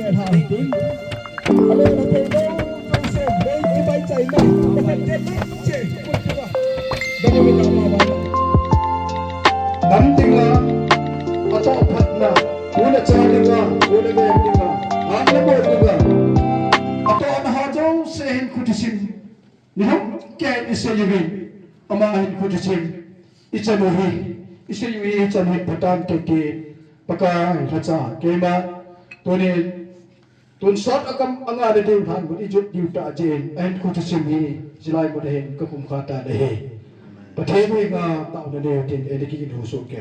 về thảo tính anh em là thầy đâu trong xe đây cái bay chạy này nó phải chết đấy chạy quân chưa đâu có biết nào mà nắm tiếng là ở trong phật là muốn là cha tiếng là muốn là về tiếng là anh là một tiếng là ở trong anh họ trong xe hình khu sinh nhưng không kẹt đi xe gì ama hình khu sinh ít chân mồi ít xe gì chân hình bắt tan cái baka racha kema tone tun sot akam anga de deu than budi jut diu ta jen en khu sinh hi jilai mo de hen ka kum khata de he pathe me ga taw de de tin ediki hu so ke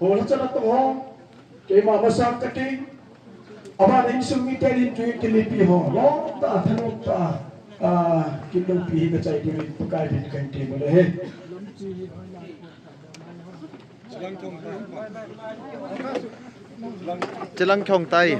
ho la chala to ho kema masak kati ama de sumi te din tu te pi ho lo ta thano ta kim dong pi ga chai di pakai bin kan te mo de he Chilang Khong Tay.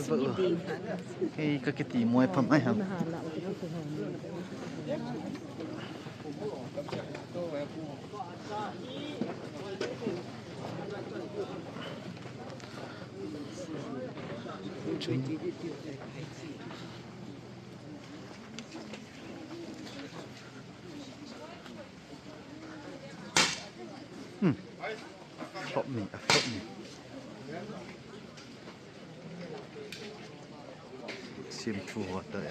Coba cái tí môi phẩm ai hả? Phộng mình. Sim chua tới.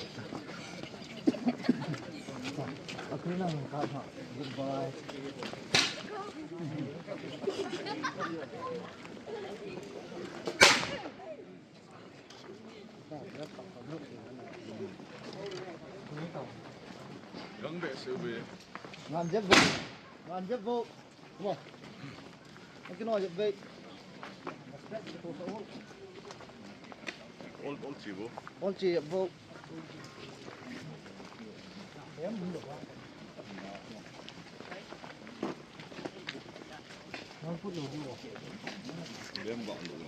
Ngan giúp vụ, đúng không? Cái nồi giúp vị. Ôn chỉ vụ.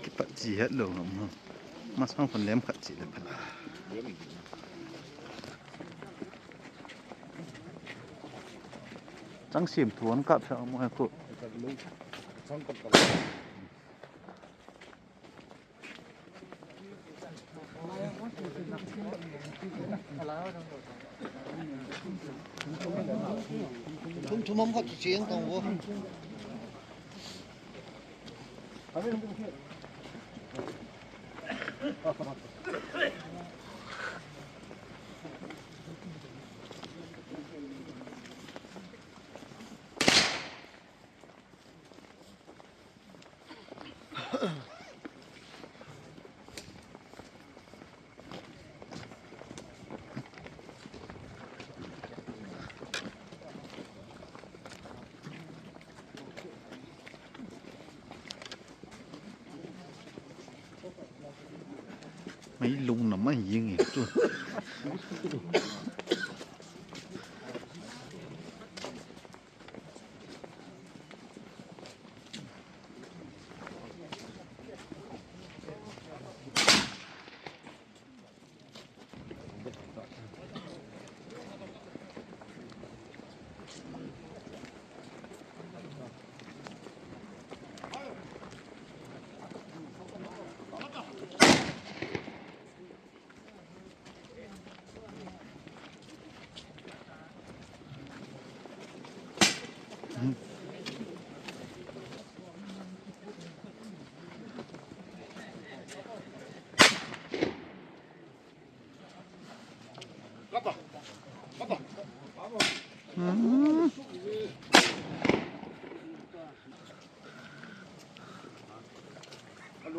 Cái bận gì hết luôn không? Mà xong phần ném khẩn chỉ là phần. Trắng xỉm thuấn cặp cho mọi người. Chúng mong có chiến tổng vô. Mấy lung nó mấy gì nghỉ luôn.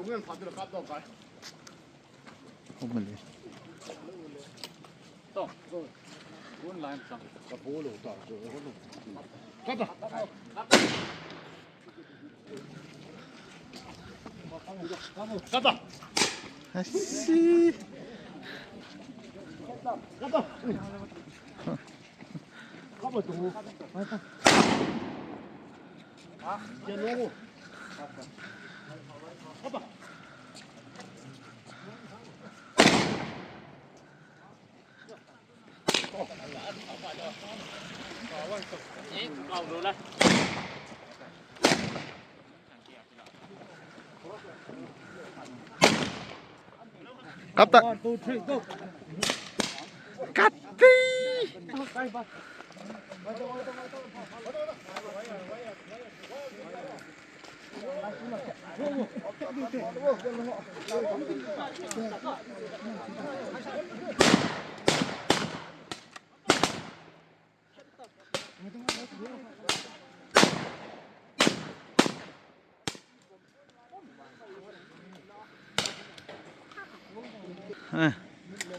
용현 받으러 갔다 올까? 어머니. 또, 원 라인 상. 나 보러 왔다. 갔다. 갔다. 아씨. 갔다. Kapta. Kati.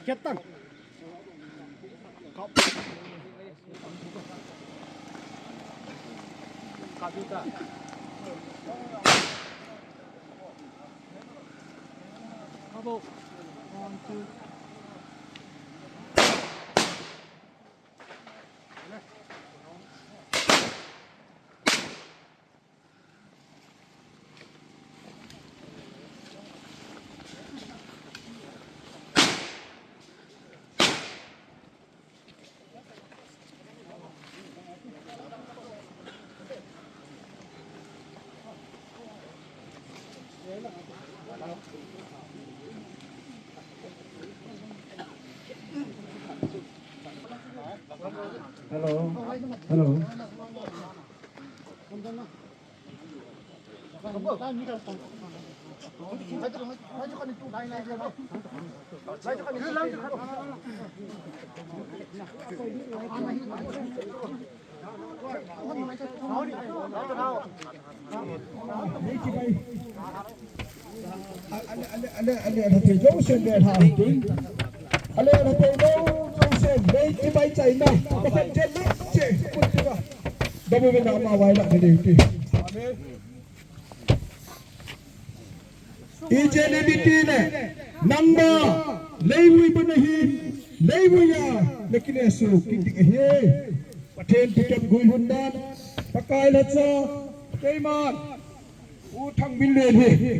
Captain. Hello. Hello. Anh thầy dấu sen đèn hàng tí. Anh thầy dấu sen đây cái bay chạy này, nó không chết lắm, chết quân chưa? Đâu bây giờ mà vay lại để đi. EJNDT này, number lấy vui bên này, lấy vui à, lấy cái này số kinh tế he, bắt thêm cái gùi hồn đan, bắt cái là cho cái màn, u thằng bin lên he.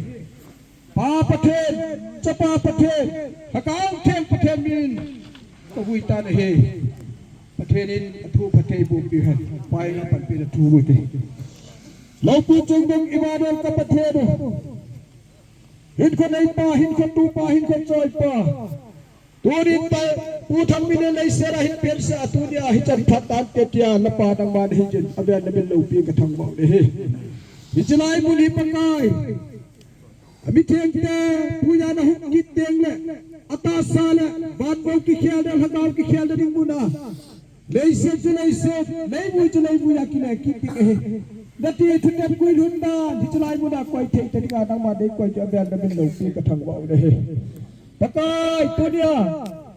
Pa pathen, chapa pathen, hakang thêm pathen min, có vui ta này he, pathen in thu pathen bùm bi hạt, pai là pan pi là thu vui thế. Lâu pu chung đông imadol ka pathen, hin con này pa, hin con tu pa, hin con choi pa, tu đi ta, u thằng min này sera hin pen sa tu dia hin chan thatan tetia lapa dang man hin jen, abian nabil lâu pi ka thang bau ne he, hicilai muli pakai. अभी ठेंगते पूजा न हो कित देंगे अतास साल बात बहु की ख्याल दे हगाव की ख्याल दे निमुना नहीं से नहीं बुझा कि नहीं कित कहे नती ठुटे कोई हुंडा हिचलाई मुना कोई ठेंग तनिका नंग मा दे कोई अबे नबिन लो पी कथंग बाव रहे तकाय तुनिया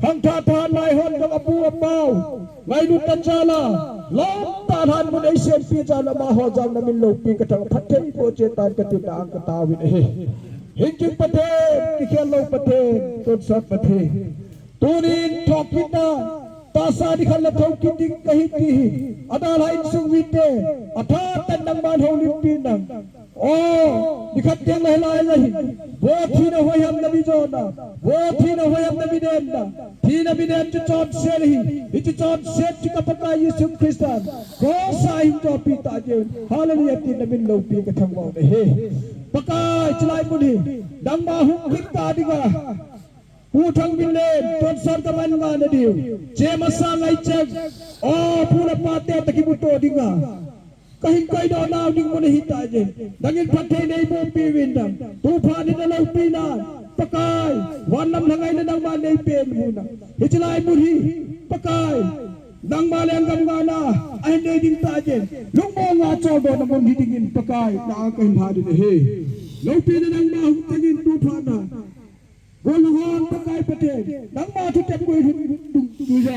हम था लाइ होन दग अबू अपाव लाइ नु तचाला लोम ताहान मुन ऐसे पी जाला मा हो जाम नबिन लो पी कथंग फटे को चेतान कति डांग कताविन हे हिंजिंग पथे किखेलो पथे तोसत पथे तुनिन ठोकिता तासा दिखल ठोकी दिख कही की अदाल हाइन सुविते अथा तन्नंग मान हो लिपिन ओ दिखत देंग लहलाए नहीं वो थी न होय हम नबी जोना वो थी न होय हम नबी देना थी नबी देन चौथ से नहीं इच चौथ से चिका पका यीशु क्रिस्तान को साहिम तो पिता जे हालेलुया ती नबी लो पी के थंगवा हे पका चलाई मुनी दंगा हु किता दिगा पूठंग बिले तोन सर का मनगा नदियो जे मसा लाइचक ओ पूरा पाते तकी बुतो दिगा कहीं कोई दो नाव दिग मुने हिता जे दंगिल फटे नहीं बो पीविंदम तूफान न लो पीना पकाय वनम लंगाई न दंग मा नहीं पेन मुना हिचलाई मुही पकाय dang maleng gam gana ai nei ding ta je lung mo nga cho do na mon hidingin pakai na ka hin hadi de he lo pi na dang ma hu tagin tu phana gol hon pakai pate dang ma thu tep koi dung tu ja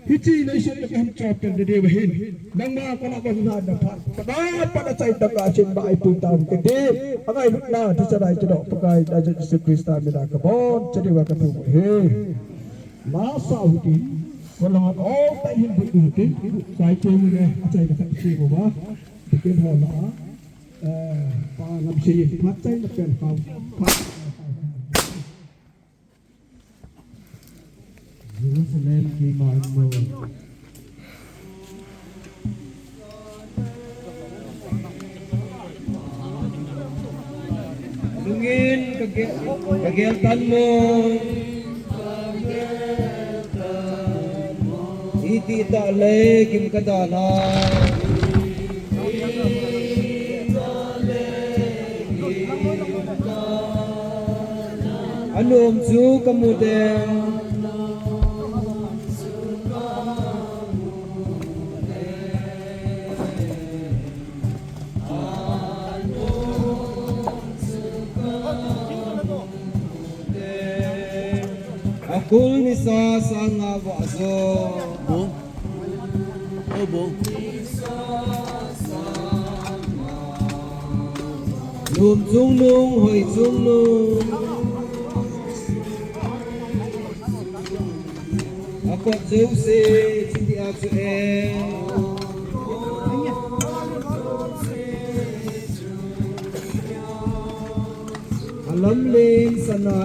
hichi nei se ka ham chop ten de de hin dang ma ka na ka na da phan pada pada chai da ka chin bai tu tam ke de agai na thi cha dai cha do pakai da je Krista me da ka bon chadi wa ka thu he ma sa hu ti Walang all tayo bututin. Saya cuma acai makan si bapa. Bikin hola. Panam si macai makan kau. Jerusalem kimarmo. Dungin kageltan mo. Iti talay kim kadana. Anum su kamudeng. Akul nisa sanga wazo. Bong. Oh, bong. Num chung nung hoi chung nung. Ako Jose chiti aksu alam len sana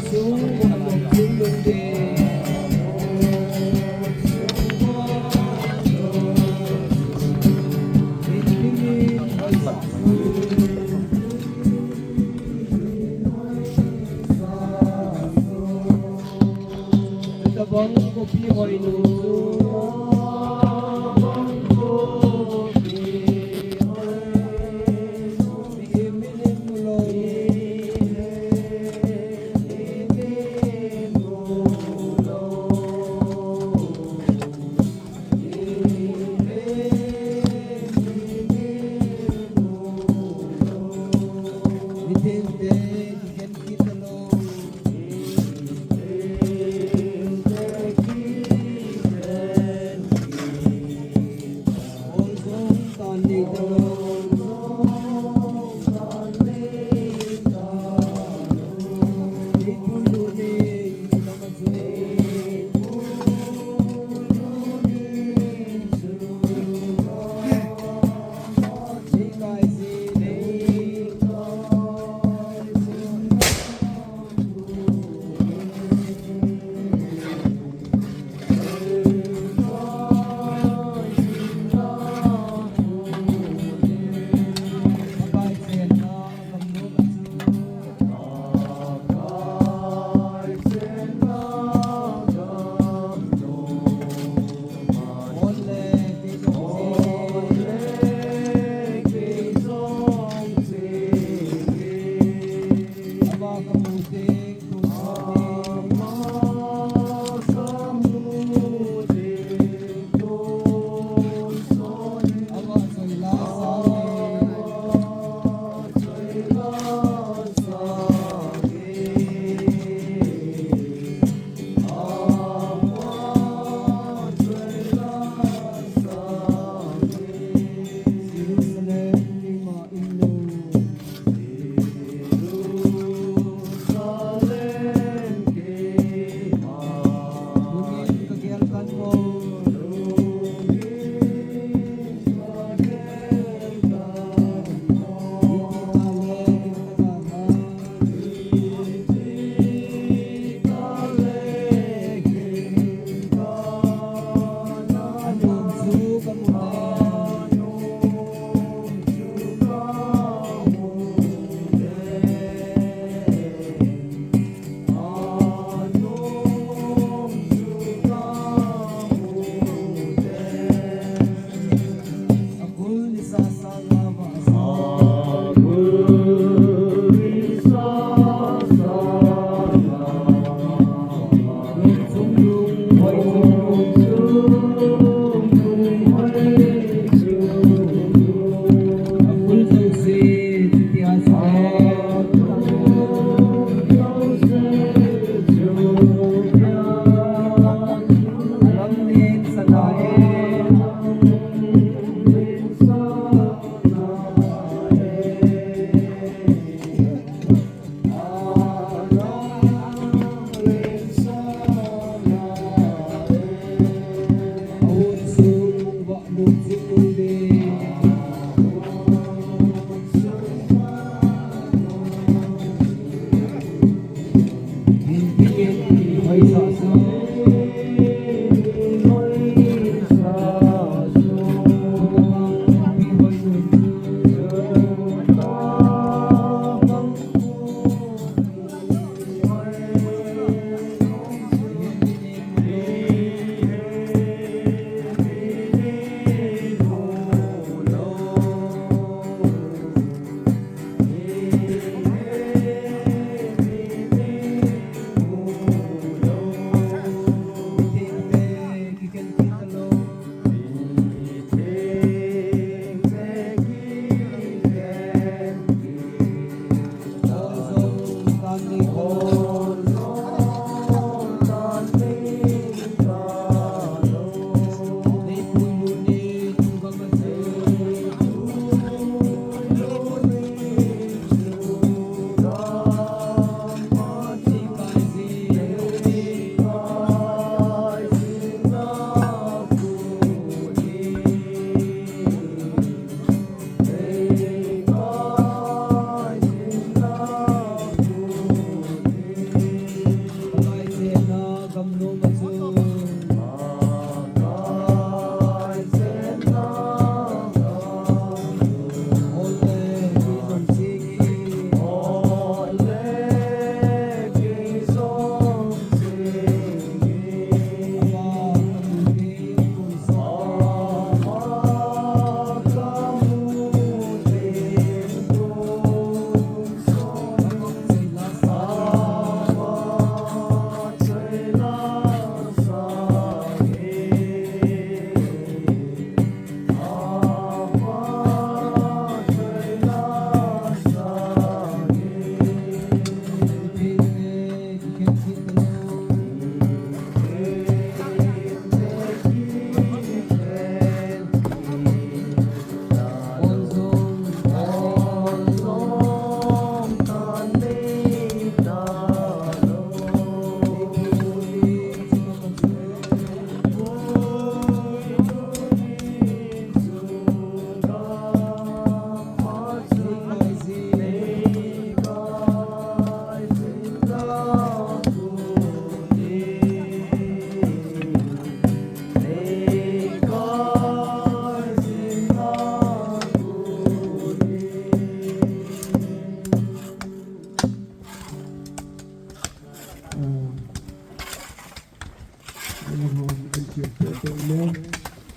Sa mga nga ako ino. Tabang kopi hoy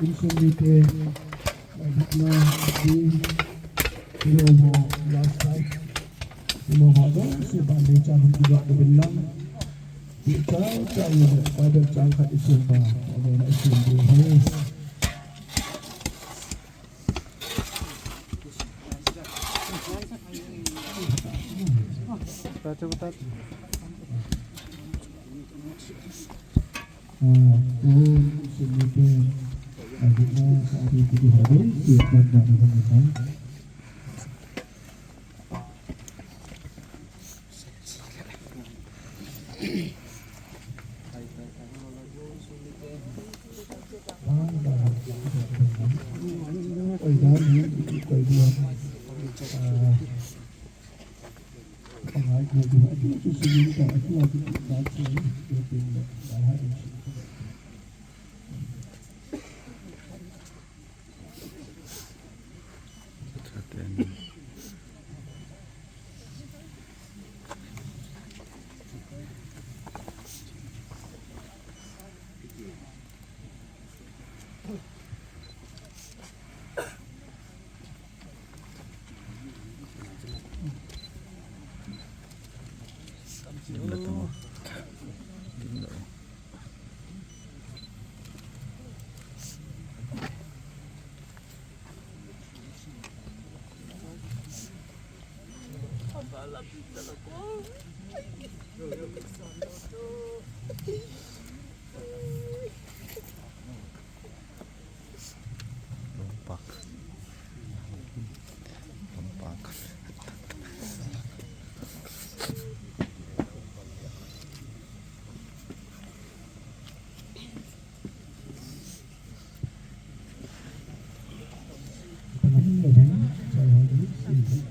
Insulite na di Iromo last time Iromo si Bande Chan juga kebelang Kita tayo pada cangkat isumba Ada nak isumba Cepat. Insulite Adiknya saat itu dihadir Siapkan tak dengan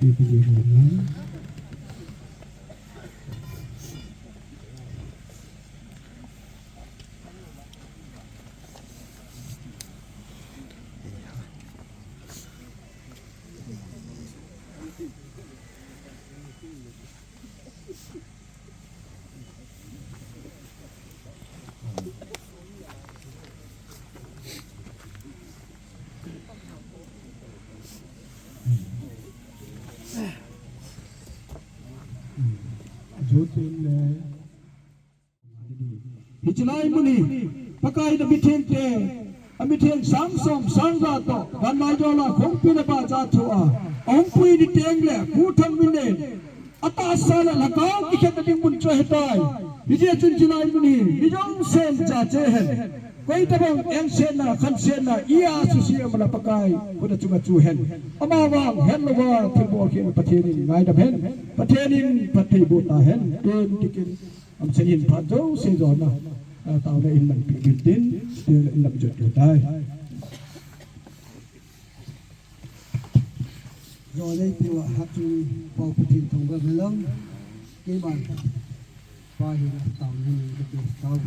di perjalanan. Jotin Hicilai muni pakai na bithen ke amithen sang som sang ra to gan mai jo la khong pi na ba cha thua ong pui di teng le ku thang mine ata sa la lakaw ki khet ding mun cho hetai hije chun chilai muni bijong sen cha che hen koi ta bang eng sen na khan sen na ia su si amala pakai uda chunga chu hen ama wang hen lo wa thil bo ki pathen ngai da hen pathen pathei bo ta hen ten tikin am senin pha do se zo na tao đây in mình bị tin đều là làm chuyện điều tai rồi đây thì hạt chung vào cuộc thi thông qua lớn cái bàn qua hiện tàu này được tàu